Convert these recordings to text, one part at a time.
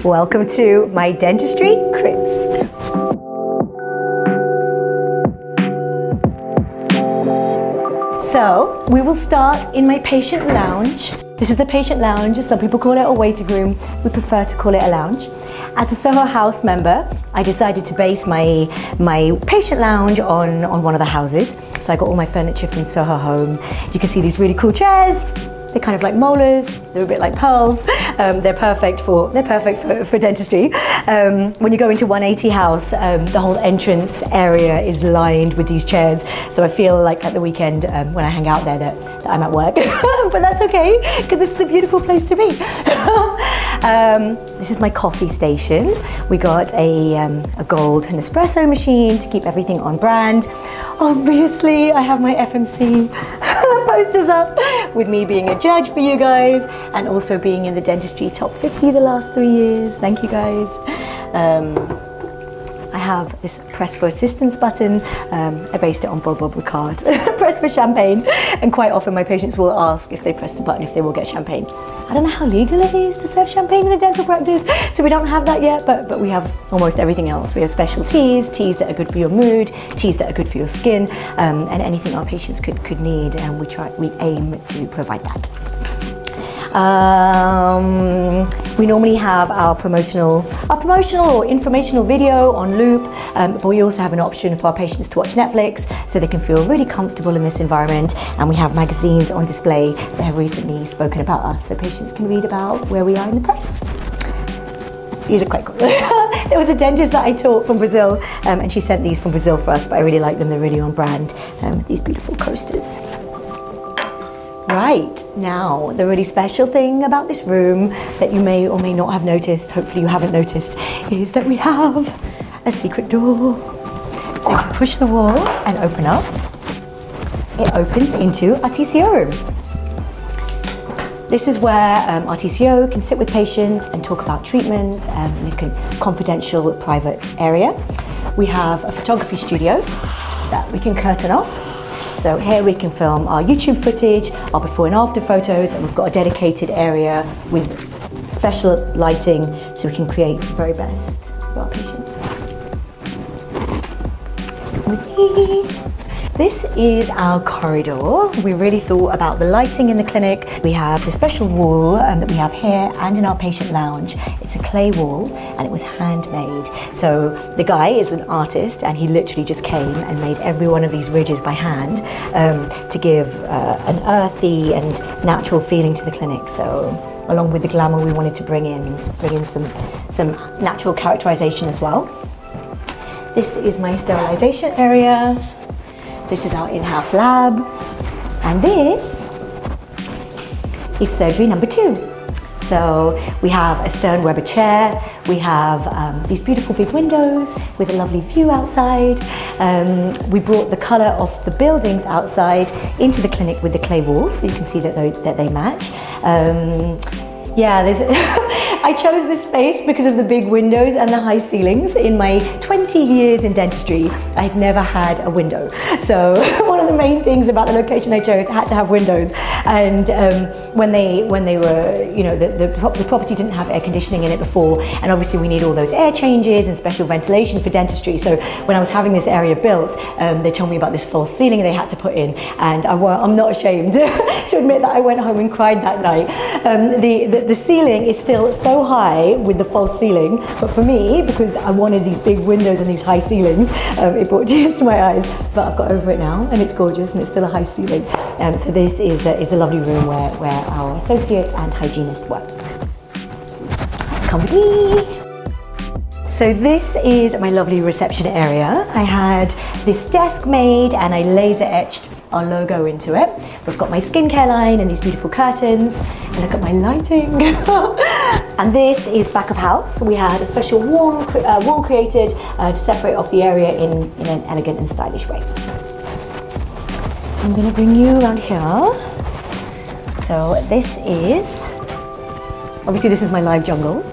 Welcome to my Dentistry Cribs. So we will start in my patient lounge. This is the patient lounge. Some people call it a waiting room. We prefer to call it a lounge. As a Soho House member, I decided to base my patient lounge on one of the houses. So I got all my furniture from Soho Home. You can see these really cool chairs. They're kind of like molars. They're a bit like pearls. They're perfect for dentistry. When you go into 180 House, the whole entrance area is lined with these chairs. So I feel like at the weekend when I hang out there that I'm at work. But that's okay, because this is a beautiful place to be. This is my coffee station. We got a gold Nespresso machine to keep everything on brand. Obviously, I have my FMC posters up with me being a judge for you guys and also being in the Dentistry Top 50 the last 3 years. Thank you guys. I have this press for assistance button. I based it on Bob Ricard. Press for champagne. And quite often my patients will ask if they press the button if they will get champagne. I don't know how legal it is to serve champagne in a dental practice, so we don't have that yet, but we have almost everything else. We have special teas that are good for your mood, teas that are good for your skin, and anything our patients could need, and we aim to provide that. We normally have our promotional or informational video on loop, but we also have an option for our patients to watch Netflix so they can feel really comfortable in this environment, and we have magazines on display that have recently spoken about us so patients can read about where we are in the press. These are quite cool. There was a dentist that I taught from Brazil, and she sent these from Brazil for us, but I really like them. They're really on brand. These beautiful coasters. Right, now the really special thing about this room that you may or may not have noticed, hopefully you haven't noticed, is that we have a secret door. So if you push the wall and open up, it opens into our TCO room. This is where our TCO can sit with patients and talk about treatments in a confidential private area. We have a photography studio that we can curtain off. So here we can film our YouTube footage, our before and after photos, and we've got a dedicated area with special lighting so we can create the very best for our patients. This is our corridor. We really thought about the lighting in the clinic. We have the special wall that we have here and in our patient lounge. It's a clay wall and it was handmade. So the guy is an artist and he literally just came and made every one of these ridges by hand to give an earthy and natural feeling to the clinic. So along with the glamour, we wanted to bring in some natural characterization as well. This is my sterilization area. This is our in-house lab, and this is surgery number 2. So we have a Stern Weber chair, we have these beautiful big windows with a lovely view outside. We brought the colour of the buildings outside into the clinic with the clay walls, so you can see that they match. I chose this space because of the big windows and the high ceilings. In my 20 years in dentistry, I'd never had a window. So one of the main things about the location I chose had to have windows. And when they were, the property didn't have air conditioning in it before, and obviously we need all those air changes and special ventilation for dentistry. So when I was having this area built, they told me about this false ceiling they had to put in, and I'm not ashamed to admit that I went home and cried that night. The ceiling is still so high with the false ceiling, but for me, because I wanted these big windows and these high ceilings, it brought tears to my eyes, but I've got over it now and it's gorgeous and it's still a high ceiling. So this is a lovely room where our associates and hygienists work. Come with me. So this is my lovely reception area. I had this desk made and I laser etched our logo into it. We've got my skincare line and these beautiful curtains. And look at my lighting. And this is back of house. We had a special wall created to separate off the area in an elegant and stylish way. I'm going to bring you around here. So this is, obviously this is my live jungle.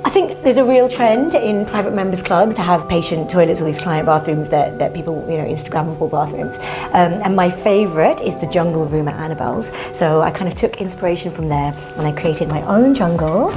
I think there's a real trend in private members clubs to have patient toilets or these client bathrooms that people, Instagrammable bathrooms. And my favorite is the jungle room at Annabelle's. So I kind of took inspiration from there and I created my own jungle.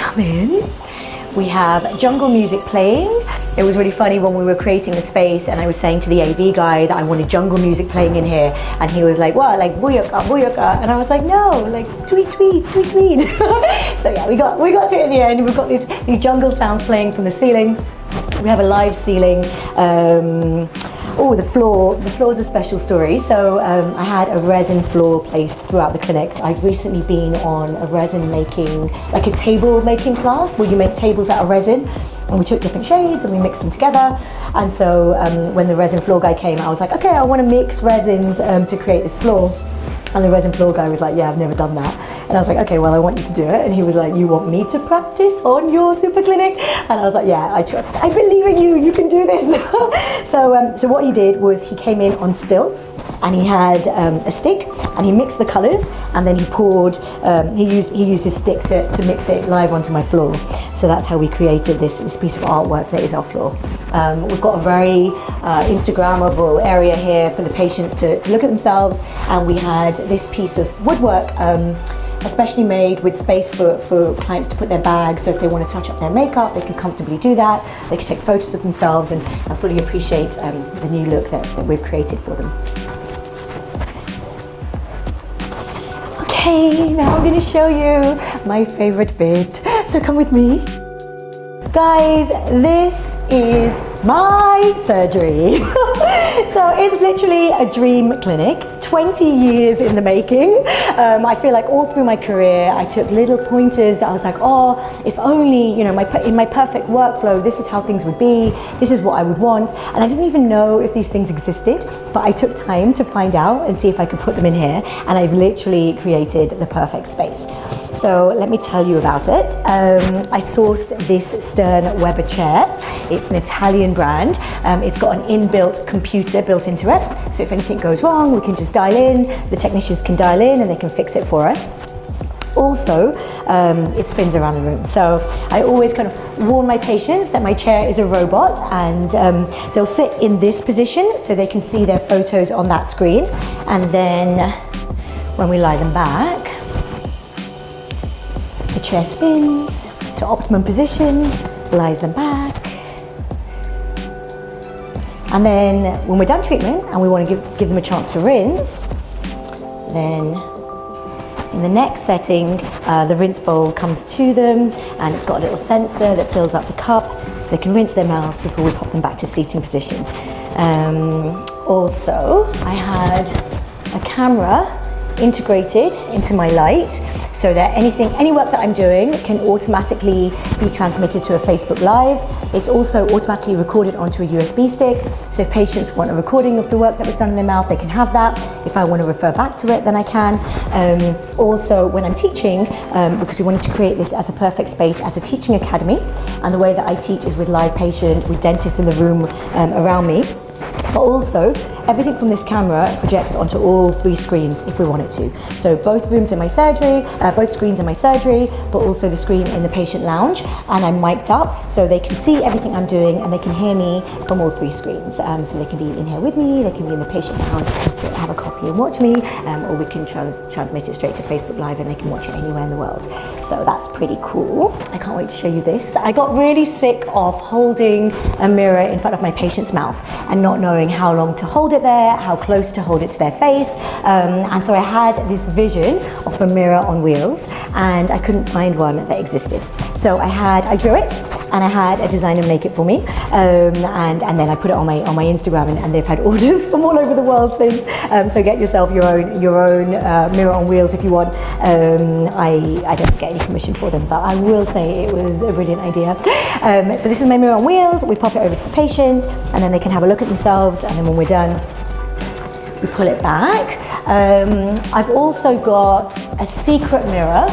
come in. We have jungle music playing. It was really funny when we were creating the space and I was saying to the AV guy that I wanted jungle music playing in here, and he was like, what, like booyaka, booyaka? And I was like, no, like tweet, tweet, tweet, tweet. So yeah, we got to it in the end. We've got these jungle sounds playing from the ceiling. We have a live ceiling. Oh, the floor is a special story. So I had a resin floor placed throughout the clinic. I'd recently been on a resin making, like a table making class where you make tables out of resin. And we took different shades and we mixed them together. And so when the resin floor guy came, I was like, okay, I want to mix resins to create this floor. And the resin floor guy was like, yeah, I've never done that. And I was like, okay, well, I want you to do it. And he was like, you want me to practice on your super clinic? And I was like, yeah, I believe in you, you can do this. So what he did was he came in on stilts and he had a stick and he mixed the colors, and then he poured, he used his stick to mix it live onto my floor. So that's how we created this piece of artwork that is our floor. We've got a very Instagrammable area here for the patients to look at themselves, and we had this piece of woodwork especially made with space for clients to put their bags, so if they want to touch up their makeup, they can comfortably do that. They can take photos of themselves and fully appreciate the new look that we've created for them. Okay, now I'm going to show you my favorite bit, so come with me. Guys, this is my surgery. So it's literally a dream clinic, 20 years in the making. I feel like all through my career, I took little pointers that I was like, oh, if only, you know, in my perfect workflow, this is how things would be, this is what I would want. And I didn't even know if these things existed, but I took time to find out and see if I could put them in here. And I've literally created the perfect space. So let me tell you about it. I sourced this Stern Weber chair. It's an Italian brand. It's got an inbuilt computer built into it. So if anything goes wrong, we can just dial in, the technicians can dial in and they can fix it for us. Also, it spins around the room. So I always kind of warn my patients that my chair is a robot, and they'll sit in this position so they can see their photos on that screen. And then when we lie them back, the chair spins to optimum position, lies them back. And then when we're done treatment and we want to give them a chance to rinse, then in the next setting, the rinse bowl comes to them and it's got a little sensor that fills up the cup so they can rinse their mouth before we pop them back to seating position. Also, I had a camera integrated into my light so that any work that I'm doing can automatically be transmitted to a Facebook Live. It's also automatically recorded onto a USB stick, so if patients want a recording of the work that was done in their mouth, they can have that. If I want to refer back to it, then I can. Also, when I'm teaching, because we wanted to create this as a perfect space as a teaching academy, and the way that I teach is with live patients, with dentists in the room around me. But also, everything from this camera projects onto all 3 screens if we want it to. So both rooms in my surgery, both screens in my surgery, but also the screen in the patient lounge. And I'm mic'd up so they can see everything I'm doing and they can hear me from all 3 screens. So they can be in here with me, they can be in the patient lounge, sit, have a coffee and watch me, or we can transmit it straight to Facebook Live and they can watch it anywhere in the world. So that's pretty cool. I can't wait to show you this. I got really sick of holding a mirror in front of my patient's mouth and not knowing how long to hold it there, how close to hold it to their face. And so I had this vision of a mirror on wheels and I couldn't find one that existed. So I drew it and I had a designer make it for me. And then I put it on my Instagram and they've had orders from all over the world since. So get yourself your own mirror on wheels if you want. I don't get any commission for them, but I will say it was a brilliant idea. So this is my mirror on wheels. We pop it over to the patient and then they can have a look at themselves, and then when we're done, we pull it back. I've also got a secret mirror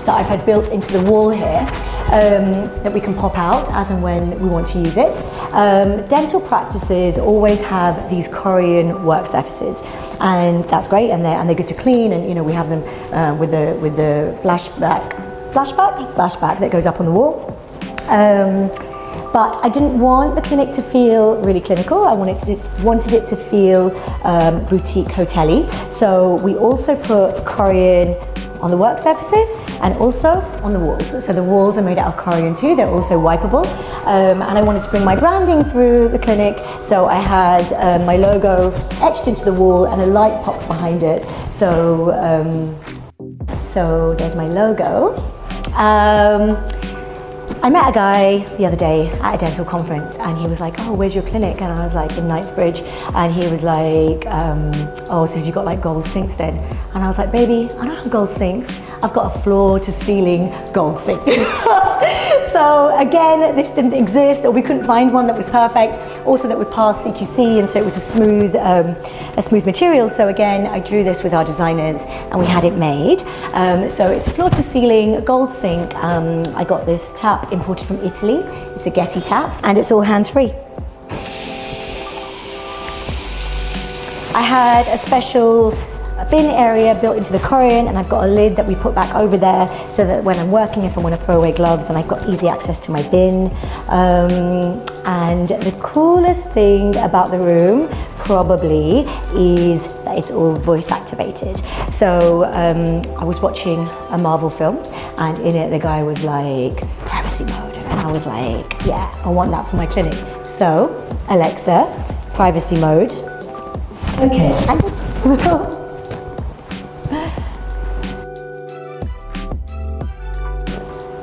that I've had built into the wall here that we can pop out as and when we want to use it. Dental practices always have these Korean work surfaces, and that's great, and they're good to clean, and you know we have them with the splashback that goes up on the wall. But I didn't want the clinic to feel really clinical. I wanted it to feel boutique hotel-y. So we also put Korean on the work surfaces and also on the walls. So the walls are made out of Corian too, they're also wipeable. And I wanted to bring my branding through the clinic, so I had my logo etched into the wall and a light popped behind it. So, so there's my logo. I met a guy the other day at a dental conference and he was like, oh, where's your clinic? And I was like, in Knightsbridge. And he was like, oh, so have you got like gold sinks then? And I was like, baby, I don't have gold sinks. I've got a floor to ceiling gold sink. So again, this didn't exist, or we couldn't find one that was perfect, also that would pass CQC, and so it was a smooth material. So again, I drew this with our designers and we had it made. So it's a floor to ceiling gold sink. I got this tap imported from Italy. It's a Getty tap and it's all hands-free. I had a special bin area built into the Corian, and I've got a lid that we put back over there so that when I'm working, if I want to throw away gloves, and I've got easy access to my bin. And the coolest thing about the room probably is that it's all voice activated. So I was watching a Marvel film and in it the guy was like, privacy mode, and I was like, yeah, I want that for my clinic. So Alexa, privacy mode. Okay.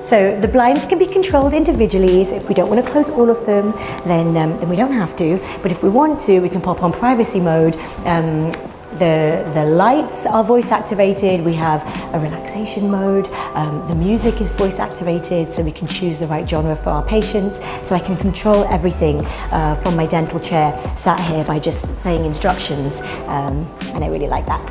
So the blinds can be controlled individually, so if we don't want to close all of them, then we don't have to. But if we want to, we can pop on privacy mode. The lights are voice activated. We have a relaxation mode. The music is voice activated, so we can choose the right genre for our patients. So I can control everything from my dental chair, sat here by just saying instructions, and I really like that.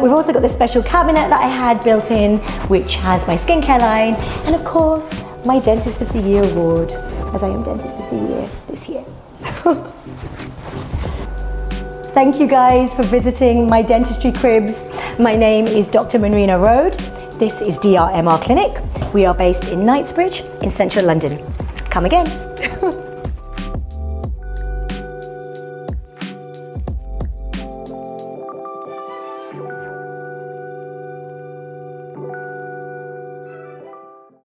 We've also got this special cabinet that I had built in, which has my skincare line, and of course, my Dentist of the Year award, as I am Dentist of the Year this year. Thank you guys for visiting my Dentistry Cribs. My name is Dr. Manrina Rhode. This is DRMR Clinic. We are based in Knightsbridge in central London. Come again.